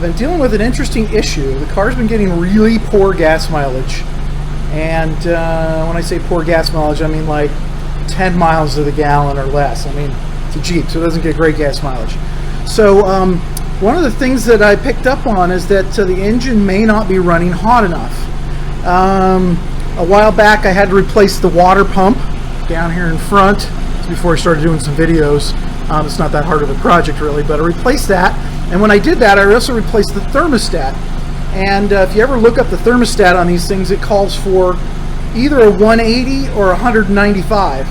been dealing with an interesting issue. The car's been getting really poor gas mileage. And when I say poor gas mileage, I mean like 10 miles to the gallon or less. I mean, it's a Jeep, so it doesn't get great gas mileage. So one of the things that I picked up on is that the engine may not be running hot enough. A while back I had to replace the water pump down here in front. It's before I started doing some videos. It's not that hard of a project really, but I replaced that. And when I did that, I also replaced the thermostat. And if you ever look up the thermostat on these things, it calls for either a 180 or 195.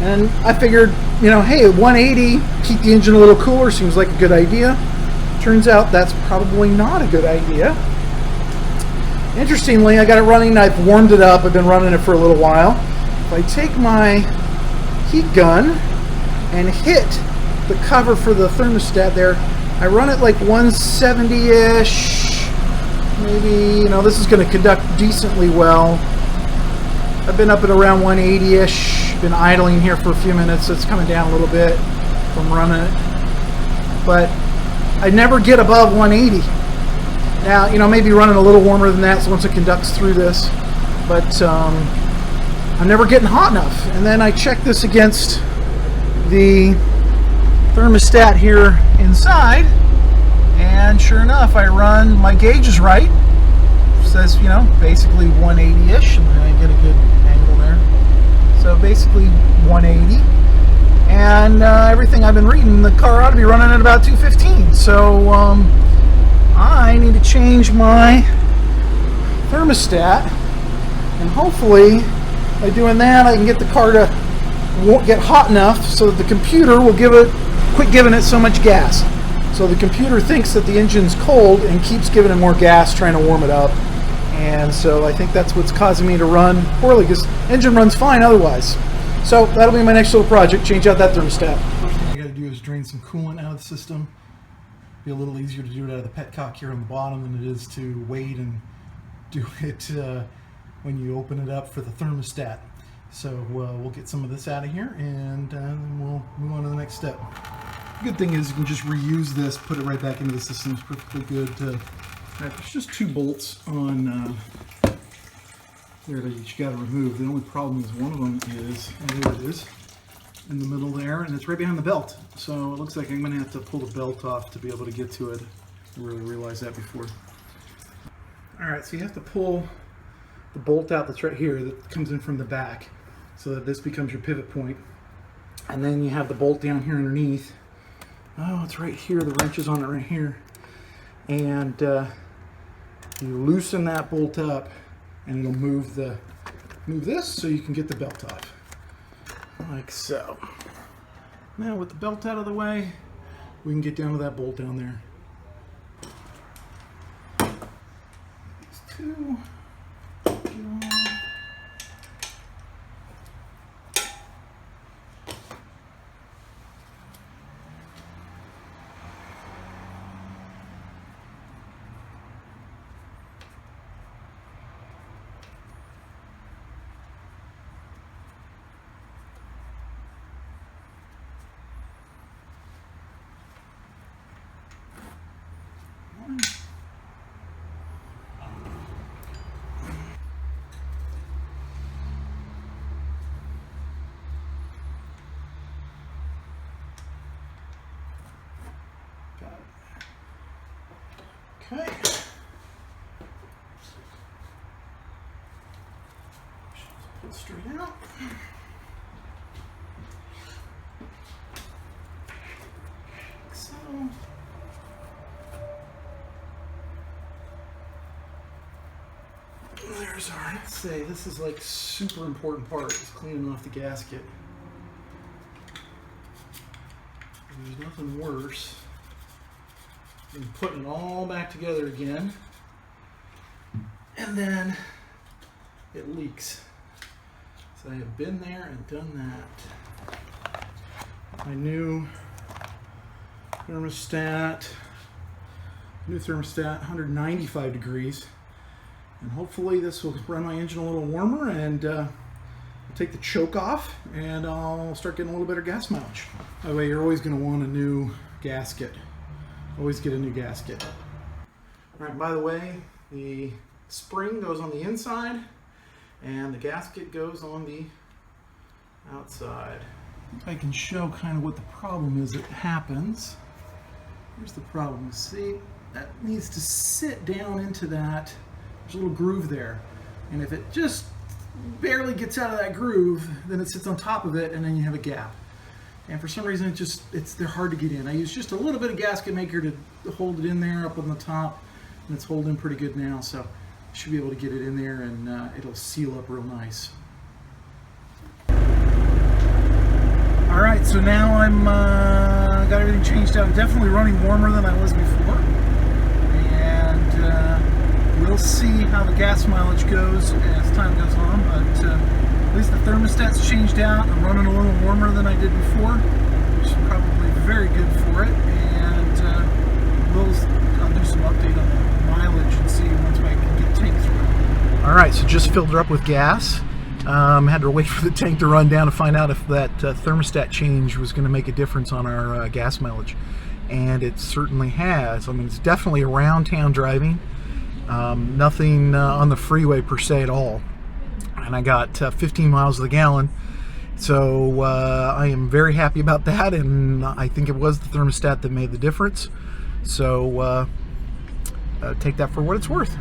And I figured, you know, hey, 180, keep the engine a little cooler, seems like a good idea. Turns out that's probably not a good idea. Interestingly, I got it running, I've warmed it up, I've been running it for a little while. If I take my heat gun and hit the cover for the thermostat there, I run it like 170-ish, maybe, you know, this is going to conduct decently well. I've been up at around 180-ish, been idling here for a few minutes, so it's coming down a little bit from running it. But I never get above 180. Now, you know, maybe running a little warmer than that, so once it conducts through this, but I'm never getting hot enough. And then I check this against the thermostat here inside, and sure enough, I run, my gauge is right. It says, you know, basically 180-ish, and I get a good angle there. So basically 180. And everything I've been reading, the car ought to be running at about 215. So I need to change my thermostat, and hopefully by doing that I can get the car to won't get hot enough so that the computer will quit giving it so much gas. So the computer thinks that the engine's cold and keeps giving it more gas, trying to warm it up. And so I think that's what's causing me to run poorly, because the engine runs fine otherwise. So that'll be my next little project, change out that thermostat. First thing I gotta do is drain some coolant out of the system. Be a little easier to do it out of the petcock here on the bottom than it is to wait and do it when you open it up for the thermostat. So we'll get some of this out of here, and then we'll move on to the next step. The good thing is you can just reuse this, put it right back into the system. It's perfectly good. There's just 2 bolts on there that you got to remove. The only problem is one of them is, and there it is, in the middle there, and it's right behind the belt. So it looks like I'm going to have to pull the belt off to be able to get to it. I didn't really realize that before. Alright, so you have to pull the bolt out that's right here that comes in from the back, so that this becomes your pivot point. And then you have the bolt down here underneath. Oh, it's right here, the wrench is on it right here. And you loosen that bolt up and it'll move this so you can get the belt off. Like so. Now with the belt out of the way, we can get down to that bolt down there. These 2. Okay. Pull it straight out. Like so. There's our, let's say, this is like super important part, is cleaning off the gasket. There's nothing worse than putting it all back together again, and then it leaks. So I have been there and done that. My new thermostat, 195 degrees. And hopefully this will run my engine a little warmer, and I'll take the choke off and I'll start getting a little better gas mileage. By the way, you're always going to want a new gasket. Always get a new gasket. All right, by the way, the spring goes on the inside and the gasket goes on the outside. I can show kind of what the problem is that happens. Here's the problem. See, that needs to sit down into that. There's a little groove there. And if it just barely gets out of that groove, then it sits on top of it and then you have a gap. And for some reason they're hard to get in. I use just a little bit of gasket maker to hold it in there up on the top, and it's holding pretty good now, so I should be able to get it in there and it'll seal up real nice. Alright, so now I'm got everything changed out. I'm definitely running warmer than I was before. And we'll see how the gas mileage goes as time goes on, but at least the thermostat's changed out. I'm running a little warmer than I did before, which is probably very good for it. And I'll do some update on the mileage and see once I can get tank through. Alright, so just filled her up with gas. Had to wait for the tank to run down to find out if that thermostat change was going to make a difference on our gas mileage. And it certainly has. I mean, it's definitely around town driving. Nothing on the freeway per se at all. And I got 15 miles to the gallon. So I am very happy about that, and I think it was the thermostat that made the difference. So take that for what it's worth.